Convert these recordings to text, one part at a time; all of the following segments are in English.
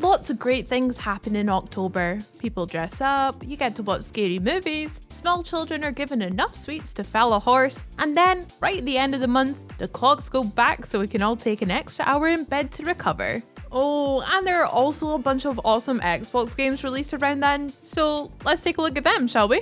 Lots of great things happen in October. People dress up, you get to watch scary movies, small children are given enough sweets to fell a horse, and then, right at the end of the month, the clocks go back so we can all take an extra hour in bed to recover. Oh, and there are also a bunch of awesome Xbox games released around then, so let's take a look at them, shall we?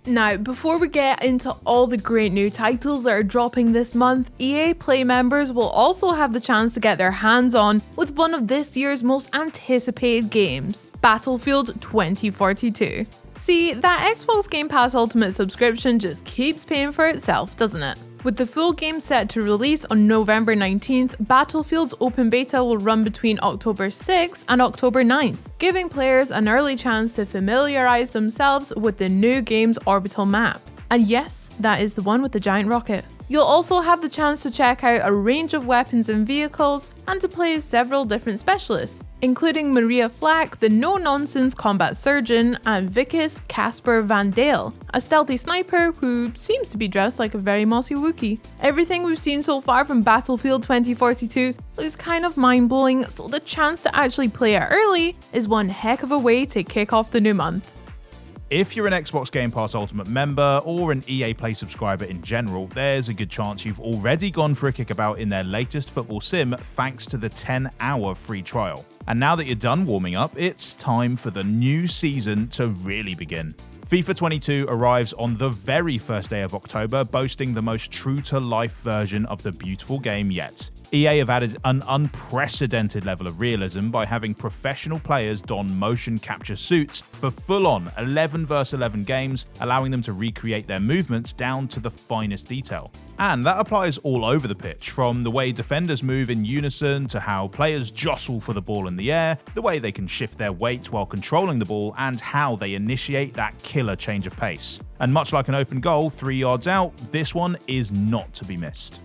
Now, before we get into all the great new titles that are dropping this month, EA Play members will also have the chance to get their hands on with one of this year's most anticipated games, Battlefield 2042. See, that Xbox Game Pass Ultimate subscription just keeps paying for itself, doesn't it? With the full game set to release on November 19th, Battlefield's open beta will run between October 6th and October 9th, giving players an early chance to familiarize themselves with the new game's orbital map. And yes, that is the one with the giant rocket. You'll also have the chance to check out a range of weapons and vehicles, and to play as several different specialists, including Maria Flack, the no-nonsense combat surgeon, and Vicus Casper Van Dale, a stealthy sniper who seems to be dressed like a very mossy Wookiee. Everything we've seen so far from Battlefield 2042 looks kind of mind-blowing, so the chance to actually play it early is one heck of a way to kick off the new month. If you're an Xbox Game Pass Ultimate member or an EA Play subscriber in general, there's a good chance you've already gone for a kickabout in their latest football sim thanks to the 10-hour free trial. And now that you're done warming up, it's time for the new season to really begin. FIFA 22 arrives on the very first day of October, boasting the most true-to-life version of the beautiful game yet. EA have added an unprecedented level of realism by having professional players don motion capture suits for full-on 11 vs 11 games, allowing them to recreate their movements down to the finest detail. And that applies all over the pitch, from the way defenders move in unison to how players jostle for the ball in the air, the way they can shift their weight while controlling the ball, and how they initiate that killer change of pace. And much like an open goal 3 yards out, this one is not to be missed.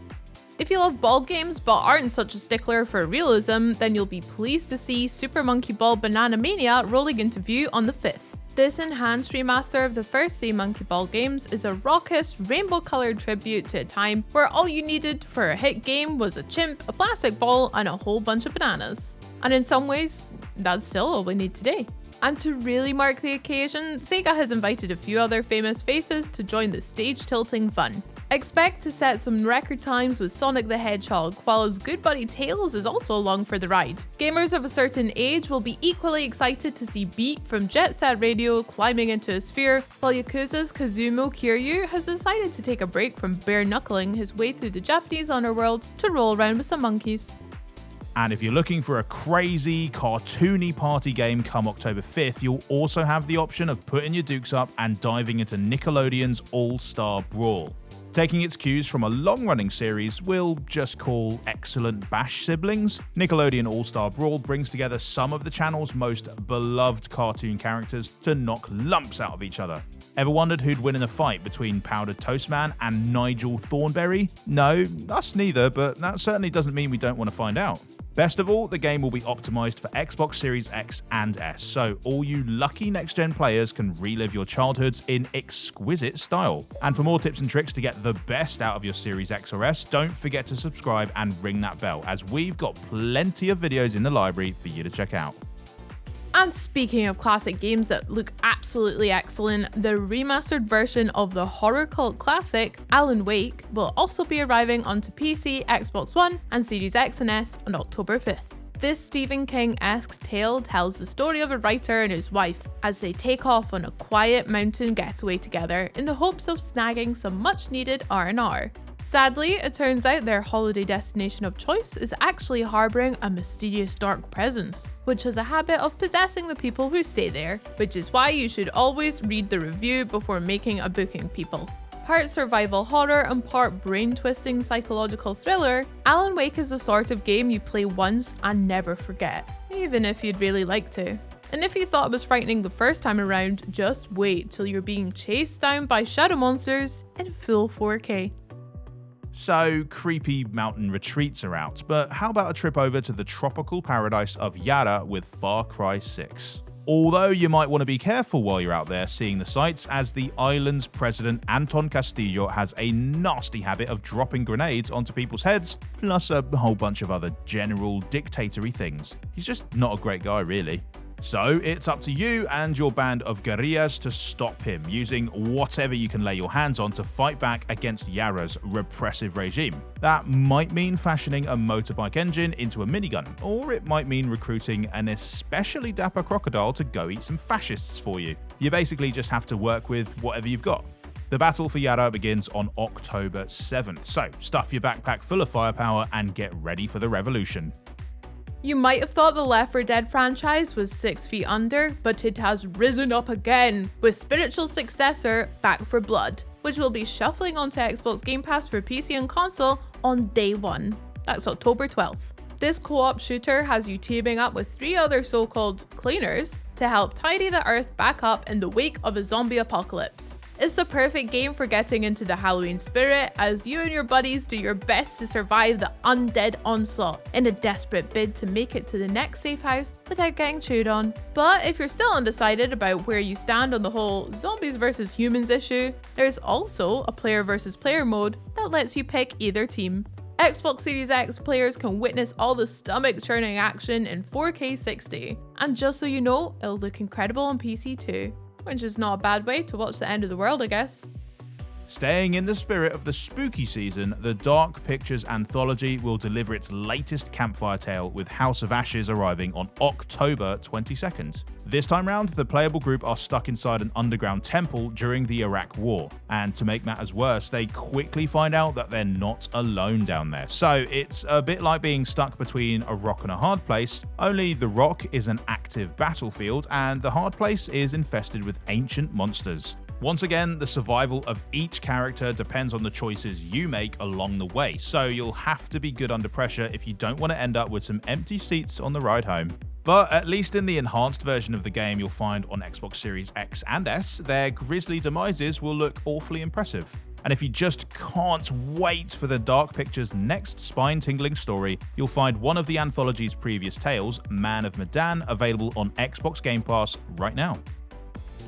If you love ball games but aren't such a stickler for realism, then you'll be pleased to see Super Monkey Ball Banana Mania rolling into view on the 5th. This enhanced remaster of the first 3 Monkey Ball games is a raucous, rainbow-coloured tribute to a time where all you needed for a hit game was a chimp, a plastic ball, and a whole bunch of bananas. And in some ways, that's still all we need today. And to really mark the occasion, Sega has invited a few other famous faces to join the stage-tilting fun. Expect to set some record times with Sonic the Hedgehog, while his good buddy Tails is also along for the ride. Gamers of a certain age will be equally excited to see Beat from Jet Set Radio climbing into a sphere, while Yakuza's Kazumo Kiryu has decided to take a break from bare-knuckling his way through the Japanese underworld to roll around with some monkeys. And if you're looking for a crazy, cartoony party game come October 5th, you'll also have the option of putting your dukes up and diving into Nickelodeon's All-Star Brawl. Taking its cues from a long-running series we'll just call Excellent Bash Siblings, Nickelodeon All-Star Brawl brings together some of the channel's most beloved cartoon characters to knock lumps out of each other. Ever wondered who'd win in a fight between Powdered Toast Man and Nigel Thornberry? No, us neither, but that certainly doesn't mean we don't want to find out. Best of all, the game will be optimized for Xbox Series X and S, so all you lucky next-gen players can relive your childhoods in exquisite style. And for more tips and tricks to get the best out of your Series X or S, don't forget to subscribe and ring that bell, as we've got plenty of videos in the library for you to check out. And speaking of classic games that look absolutely excellent, the remastered version of the horror cult classic Alan Wake will also be arriving onto PC, Xbox One, and Series X and S on October 5th. This Stephen King-esque tale tells the story of a writer and his wife as they take off on a quiet mountain getaway together in the hopes of snagging some much-needed R&R. Sadly, it turns out their holiday destination of choice is actually harbouring a mysterious dark presence, which has a habit of possessing the people who stay there, which is why you should always read the review before making a booking, people. Part survival horror and part brain-twisting psychological thriller, Alan Wake is the sort of game you play once and never forget, even if you'd really like to. And if you thought it was frightening the first time around, just wait till you're being chased down by shadow monsters in full 4K. So, creepy mountain retreats are out, but how about a trip over to the tropical paradise of Yara with Far Cry 6? Although you might want to be careful while you're out there seeing the sights, as the island's president Anton Castillo has a nasty habit of dropping grenades onto people's heads, plus a whole bunch of other general dictatory things. He's just not a great guy, really. So it's up to you and your band of guerrillas to stop him, using whatever you can lay your hands on to fight back against Yara's repressive regime. That might mean fashioning a motorbike engine into a minigun, or it might mean recruiting an especially dapper crocodile to go eat some fascists for you. You basically just have to work with whatever you've got. The battle for Yara begins on October 7th, so stuff your backpack full of firepower and get ready for the revolution. You might have thought the Left 4 Dead franchise was 6 feet under, but it has risen up again with spiritual successor Back 4 Blood, which will be shuffling onto Xbox Game Pass for PC and console on day 1. That's October 12th. This co-op shooter has you teaming up with 3 other so-called cleaners to help tidy the earth back up in the wake of a zombie apocalypse. It's the perfect game for getting into the Halloween spirit as you and your buddies do your best to survive the undead onslaught in a desperate bid to make it to the next safe house without getting chewed on. But if you're still undecided about where you stand on the whole zombies versus humans issue, there's also a player versus player mode that lets you pick either team. Xbox Series X players can witness all the stomach-churning action in 4K 60. And just so you know, it'll look incredible on PC too. Which is not a bad way to watch the end of the world, I guess. Staying in the spirit of the spooky season, the Dark Pictures Anthology will deliver its latest campfire tale, with House of Ashes arriving on October 22nd. This time round, the playable group are stuck inside an underground temple during the Iraq War, and to make matters worse, they quickly find out that they're not alone down there. So it's a bit like being stuck between a rock and a hard place, only the rock is an active battlefield and the hard place is infested with ancient monsters. Once again, the survival of each character depends on the choices you make along the way, so you'll have to be good under pressure if you don't want to end up with some empty seats on the ride home. But at least in the enhanced version of the game you'll find on Xbox Series X and S, their grisly demises will look awfully impressive. And if you just can't wait for the Dark Pictures' next spine-tingling story, you'll find one of the anthology's previous tales, Man of Medan, available on Xbox Game Pass right now.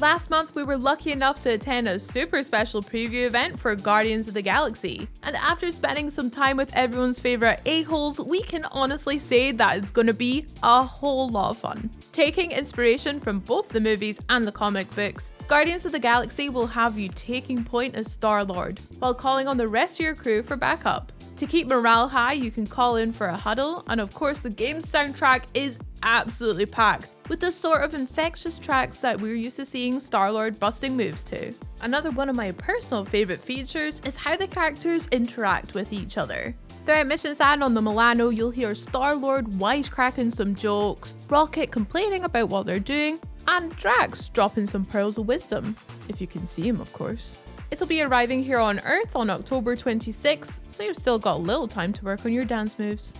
Last month, we were lucky enough to attend a super special preview event for Guardians of the Galaxy. And after spending some time with everyone's favourite a-holes, we can honestly say that it's going to be a whole lot of fun. Taking inspiration from both the movies and the comic books, Guardians of the Galaxy will have you taking point as Star-Lord, while calling on the rest of your crew for backup. To keep morale high, you can call in for a huddle, and of course the game's soundtrack is absolutely packed with the sort of infectious tracks that we're used to seeing Star-Lord busting moves to. Another one of my personal favourite features is how the characters interact with each other. Throughout missions and on the Milano, you'll hear Star-Lord wisecracking some jokes, Rocket complaining about what they're doing, and Drax dropping some pearls of wisdom, if you can see him of course. It'll be arriving here on Earth on October 26th, so you've still got a little time to work on your dance moves.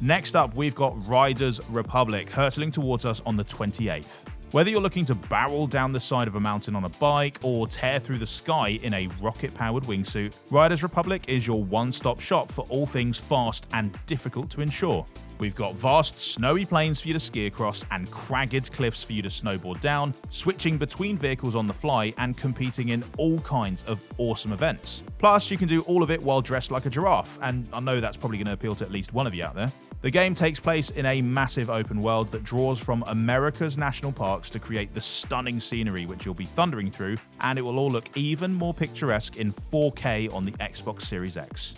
Next up, we've got Riders Republic hurtling towards us on the 28th. Whether you're looking to barrel down the side of a mountain on a bike or tear through the sky in a rocket-powered wingsuit, Riders Republic is your one-stop shop for all things fast and difficult to ensure. We've got vast snowy plains for you to ski across and cragged cliffs for you to snowboard down, switching between vehicles on the fly and competing in all kinds of awesome events. Plus, you can do all of it while dressed like a giraffe, and I know that's probably going to appeal to at least one of you out there. The game takes place in a massive open world that draws from America's national parks to create the stunning scenery which you'll be thundering through, and it will all look even more picturesque in 4K on the Xbox Series X.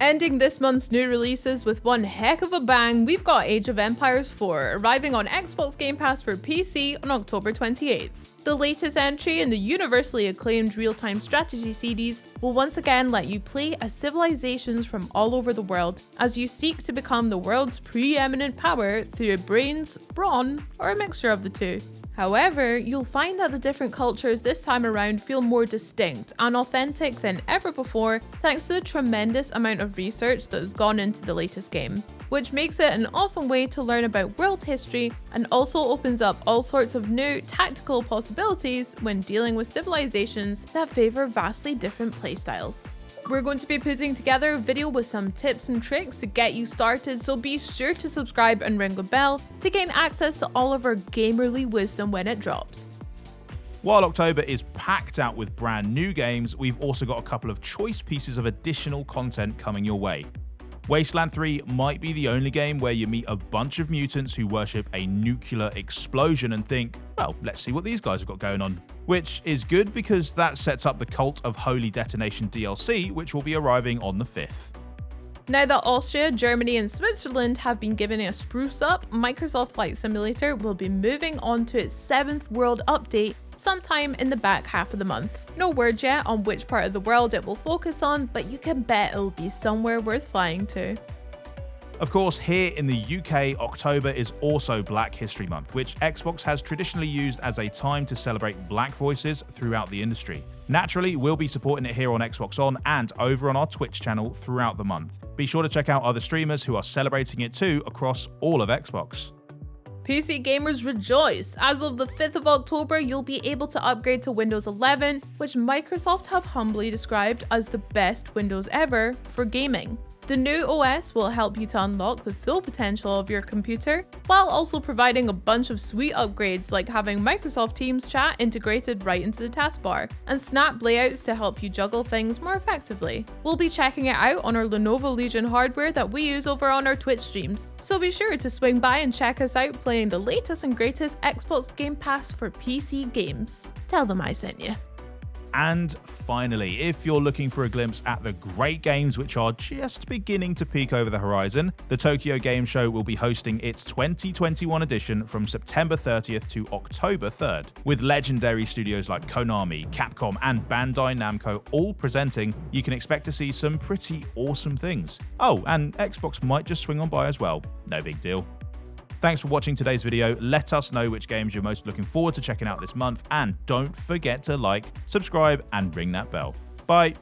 Ending this month's new releases with one heck of a bang, we've got Age of Empires 4 arriving on Xbox Game Pass for PC on October 28th. The latest entry in the universally acclaimed real-time strategy series will once again let you play as civilizations from all over the world as you seek to become the world's preeminent power through your brains, brawn, or a mixture of the two. However, you'll find that the different cultures this time around feel more distinct and authentic than ever before thanks to the tremendous amount of research that has gone into the latest game, which makes it an awesome way to learn about world history and also opens up all sorts of new tactical possibilities when dealing with civilizations that favour vastly different playstyles. We're going to be putting together a video with some tips and tricks to get you started, so be sure to subscribe and ring the bell to gain access to all of our gamerly wisdom when it drops. While October is packed out with brand new games, we've also got a couple of choice pieces of additional content coming your way. Wasteland 3 might be the only game where you meet a bunch of mutants who worship a nuclear explosion and think, well, let's see what these guys have got going on. Which is good because that sets up the Cult of Holy Detonation DLC, which will be arriving on the 5th. Now that Austria, Germany and Switzerland have been given a spruce up, Microsoft Flight Simulator will be moving on to its 7th world update sometime in the back half of the month. No word yet on which part of the world it will focus on, but you can bet it'll be somewhere worth flying to. Of course, here in the UK, October is also Black History Month, which Xbox has traditionally used as a time to celebrate black voices throughout the industry. Naturally, we'll be supporting it here on Xbox On and over on our Twitch channel throughout the month. Be sure to check out other streamers who are celebrating it too across all of Xbox. PC gamers rejoice! As of the 5th of October, you'll be able to upgrade to Windows 11, which Microsoft have humbly described as the best Windows ever for gaming. The new OS will help you to unlock the full potential of your computer, while also providing a bunch of sweet upgrades like having Microsoft Teams chat integrated right into the taskbar, and snap layouts to help you juggle things more effectively. We'll be checking it out on our Lenovo Legion hardware that we use over on our Twitch streams, so be sure to swing by and check us out playing the latest and greatest Xbox Game Pass for PC games. Tell them I sent you. And finally, if you're looking for a glimpse at the great games which are just beginning to peek over the horizon, the Tokyo Game Show will be hosting its 2021 edition from September 30th to October 3rd. With legendary studios like Konami, Capcom and Bandai Namco all presenting, you can expect to see some pretty awesome things. Oh, and Xbox might just swing on by as well. No big deal. Thanks for watching today's video. Let us know which games you're most looking forward to checking out this month, and don't forget to like, subscribe, and ring that bell. Bye!